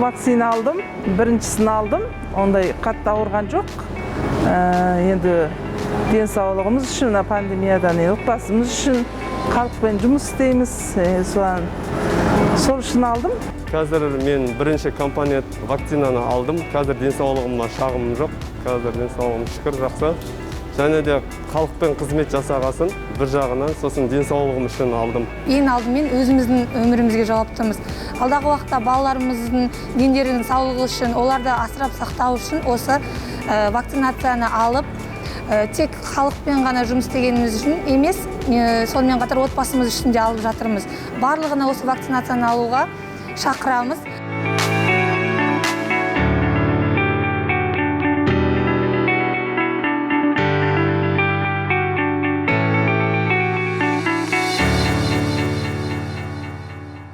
вакцина алдым, біріншісін алдым, ондай қатты ауырған жоқ. Енді денсаулығымыз үшін, пандемиядан отбасымыз үшін халықпен жұмыс істейміз, сол үшін алдым. Қазір мен бірінші компания вакцинаны алдым. Қазір денсаулығыма шағымым жоқ. Қазір денсаулығым шүкір жақсы. Және де халықпен қызмет жасағасын бір жағынан, сосын денсаулығым үшін алдым. Ең алдымен өзіміздің өмірімізге жауаптымыз. Алдағы уақытта балаларымыздың дендерінің саулығы үшін, оларды асырап сақтау үшін осы вакцинацияны алып, тек халықпен ғана жұмыс істегеніміз үшін емес, сонымен қатар отбасымыз үшін де алып жатырмыз. Барлығына осы вакцинацияны алуға шақырамыз.